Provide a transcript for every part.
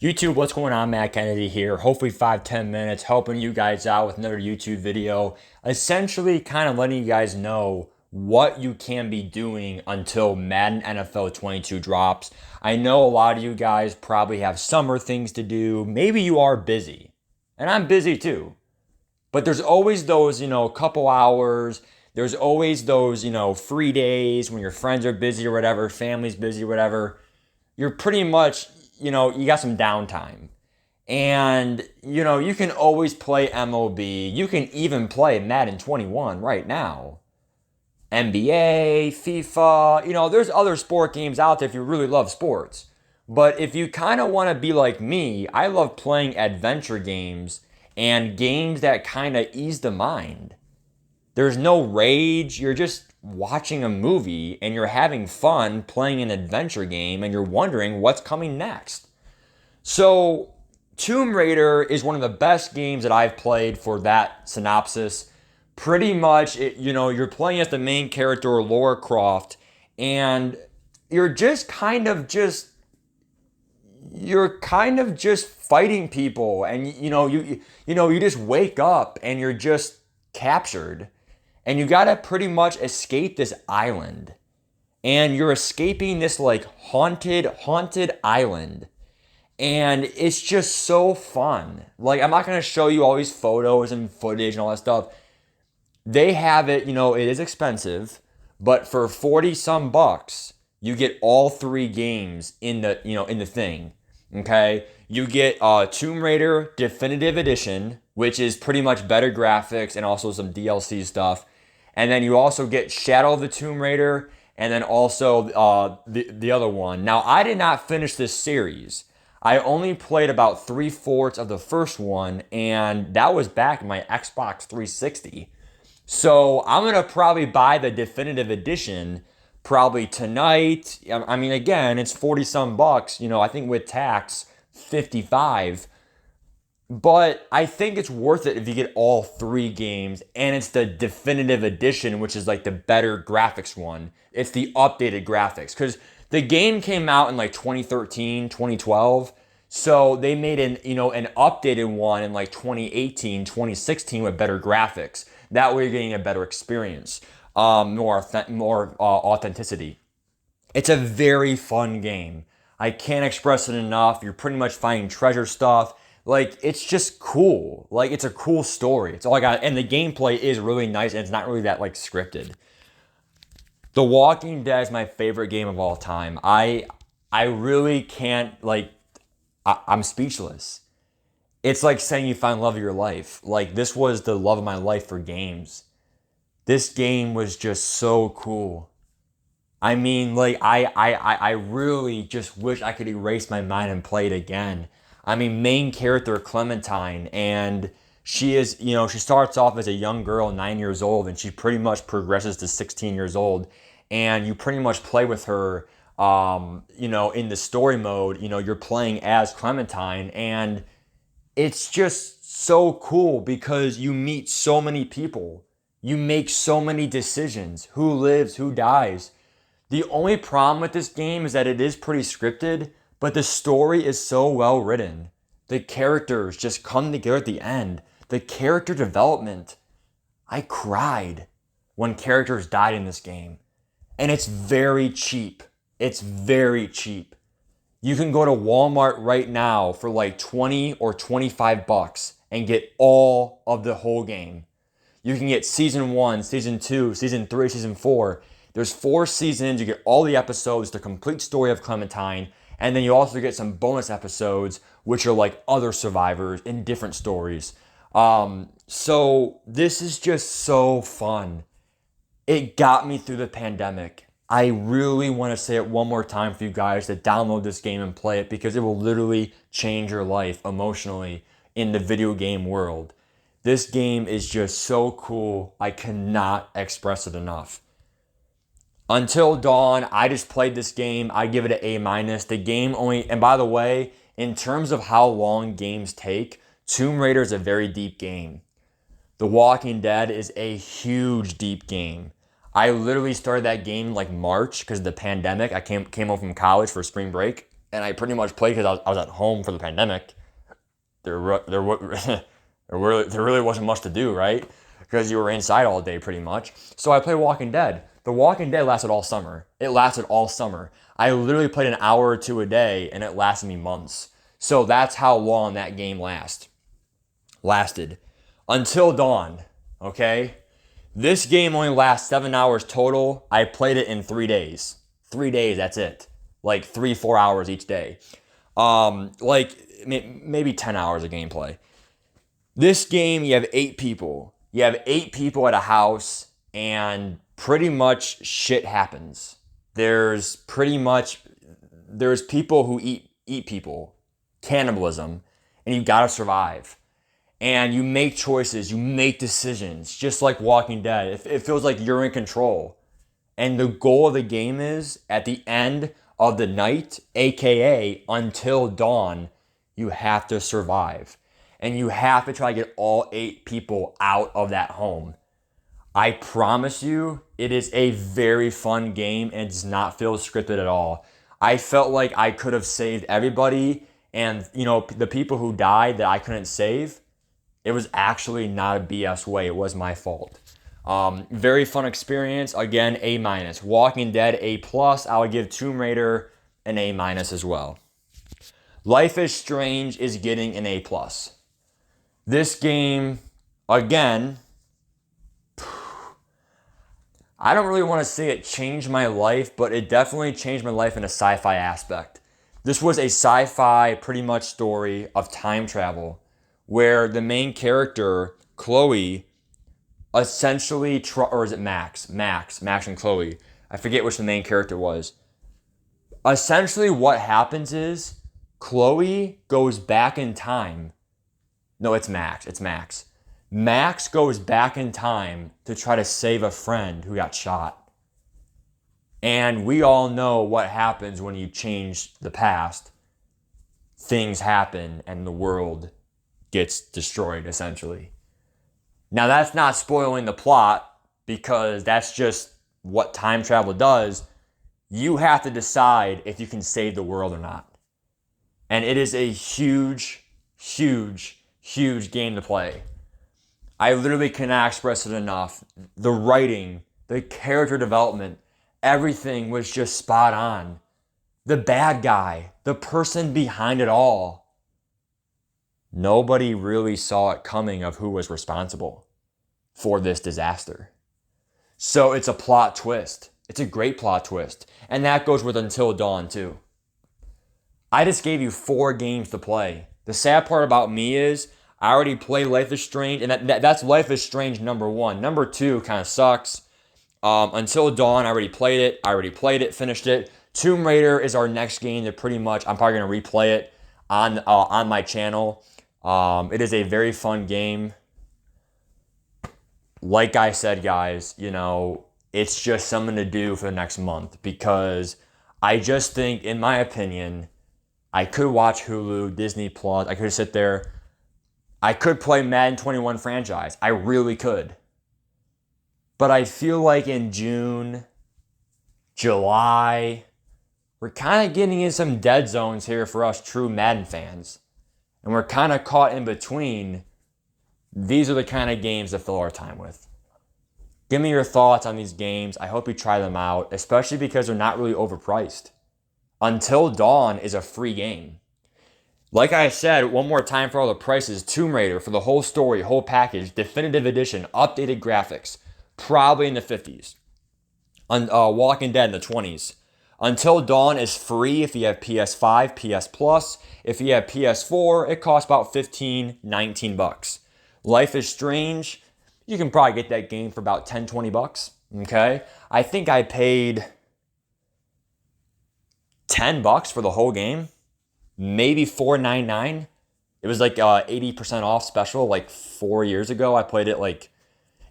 YouTube, what's going on? Matt Kennedy here. Hopefully 5-10 minutes helping you guys out with another YouTube video. Essentially kind of letting you guys know what you can be doing until Madden NFL 22 drops. I know a lot of you guys probably have summer things to do. Maybe you are busy. And I'm busy too. But there's always those, couple hours. There's always those, free days when your friends are busy or whatever, family's busy or whatever. You're pretty much, you got some downtime. And, you can always play MLB. You can even play Madden 21 right now. NBA, FIFA, there's other sport games out there if you really love sports. But if you kind of want to be like me, I love playing adventure games and games that kind of ease the mind. There's no rage. You're just watching a movie and you're having fun playing an adventure game and you're wondering what's coming next. So, Tomb Raider is one of the best games that I've played for that synopsis. Pretty much, you're playing as the main character, Lara Croft, and you're kind of just fighting people, and you just wake up and you're just captured. And you gotta pretty much escape this island. And you're escaping this like haunted island. And it's just so fun. Like, I'm not gonna show you all these photos and footage and all that stuff. They have it, it is expensive, but for 40 some bucks, you get all three games in the thing. Okay? You get Tomb Raider Definitive Edition, which is pretty much better graphics and also some DLC stuff. And then you also get Shadow of the Tomb Raider, and then also the other one. Now, I did not finish this series. I only played about 3/4 of the first one, and that was back in my Xbox 360. So I'm going to probably buy the Definitive Edition probably tonight. I mean, again, it's 40 some bucks, I think with tax, 55. But I think it's worth it if you get all three games, and it's the Definitive Edition, which is like the better graphics one. It's the updated graphics, because the game came out in like 2013, 2012. So they made an updated one in like 2018, 2016 with better graphics. That way you're getting a better experience, more authenticity. It's a very fun game. I can't express it enough. You're pretty much finding treasure stuff. Like, it's just cool. Like, it's a cool story. It's all I got. And the gameplay is really nice, and it's not really that, like, scripted. The Walking Dead is my favorite game of all time. I really can't, like, I'm speechless. It's like saying you find love of your life. Like, this was the love of my life for games. This game was just so cool. I mean, like, I really just wish I could erase my mind and play it again. I mean, main character Clementine, and she is, she starts off as a young girl, 9 years old, and she pretty much progresses to 16 years old. And you pretty much play with her, in the story mode, you're playing as Clementine, and it's just so cool because you meet so many people. You make so many decisions. Who lives, who dies. The only problem with this game is that it is pretty scripted, but the story is so well written. The characters just come together at the end. The character development. I cried when characters died in this game. And it's very cheap. It's very cheap. You can go to Walmart right now for like 20 or 25 bucks and get all of the whole game. You can get season 1, season 2, season 3, season 4. There's 4 seasons. You get all the episodes, the complete story of Clementine. And then you also get some bonus episodes, which are like other survivors in different stories. So this is just so fun. It got me through the pandemic. I really want to say it one more time for you guys to download this game and play it, because it will literally change your life emotionally in the video game world. This game is just so cool. I cannot express it enough. Until Dawn, I just played this game. I give it an A-. The game only, and by the way, in terms of how long games take, Tomb Raider is a very deep game. The Walking Dead is a huge, deep game. I literally started that game like March because of the pandemic. I came home from college for spring break. and I pretty much played because I was at home for the pandemic. There really wasn't much to do, right? Because you were inside all day pretty much. So I played Walking Dead. The Walking Dead lasted all summer. It lasted all summer. I literally played an hour or two a day, and it lasted me months. So that's how long that game lasted. Until dawn, okay? This game only lasts 7 hours total. I played it in 3 days. 3 days, that's it. Like 3-4 hours each day. Like maybe 10 hours of gameplay. This game, you have 8 people. You have 8 people at a house, and pretty much shit happens. There's people who eat people, cannibalism, and you gotta survive. And you make choices, you make decisions, just like Walking Dead. It feels like you're in control. And the goal of the game is, at the end of the night, aka until dawn, you have to survive. And you have to try to get all 8 people out of that home. I promise you, it is a very fun game and does not feel scripted at all. I felt like I could have saved everybody, and the people who died that I couldn't save, it was actually not a BS way. It was my fault. Very fun experience. Again, A-. Walking Dead, A+. I would give Tomb Raider an A- as well. Life is Strange is getting an A+. This game, again, I don't really want to say it changed my life, but it definitely changed my life in a sci-fi aspect. This was a sci-fi pretty much story of time travel, where the main character, Chloe, essentially, or is it Max and Chloe. I forget which the main character was. Essentially what happens is Chloe goes back in time. No, it's Max. Max goes back in time to try to save a friend who got shot. And we all know what happens when you change the past. Things happen and the world gets destroyed, essentially. Now, that's not spoiling the plot, because that's just what time travel does. You have to decide if you can save the world or not. And it is a huge, huge, huge game to play. I literally cannot express it enough. The writing, the character development, everything was just spot on. The bad guy, the person behind it all. Nobody really saw it coming of who was responsible for this disaster. So it's a plot twist. It's a great plot twist. And that goes with Until Dawn too. I just gave you 4 games to play. The sad part about me is I already played Life is Strange, and that's Life is Strange number 1. Number 2 kind of sucks. Until Dawn, I already played it, finished it. Tomb Raider is our next game that pretty much I'm probably going to replay it on my channel. It is a very fun game. Like I said, guys, it's just something to do for the next month, because I just think, in my opinion, I could watch Hulu, Disney Plus. I could sit there. I could play Madden 21 franchise. I really could. But I feel like in June, July, we're kind of getting in some dead zones here for us true Madden fans. And we're kind of caught in between. These are the kind of games to fill our time with. Give me your thoughts on these games. I hope you try them out, especially because they're not really overpriced. Until Dawn is a free game. Like I said, one more time for all the prices, Tomb Raider for the whole story, whole package, definitive edition, updated graphics, probably in the 50s. Walking Dead in the 20s. Until Dawn is free if you have PS5, PS Plus. If you have PS4, it costs about $15, $19. Life is Strange, you can probably get that game for about $10, $20. Okay? I think I paid $10 for the whole game. Maybe $4.99. It was like 80% off special like 4 years ago. I played it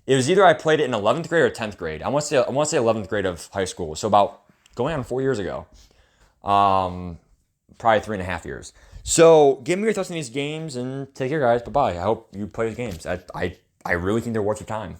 it was either I played it in 11th grade or 10th grade. I want to say 11th grade of high school. So about going on 4 years ago. Probably 3.5 years. So give me your thoughts on these games and take care, guys. Bye-bye. I hope you play these games. I really think they're worth your time.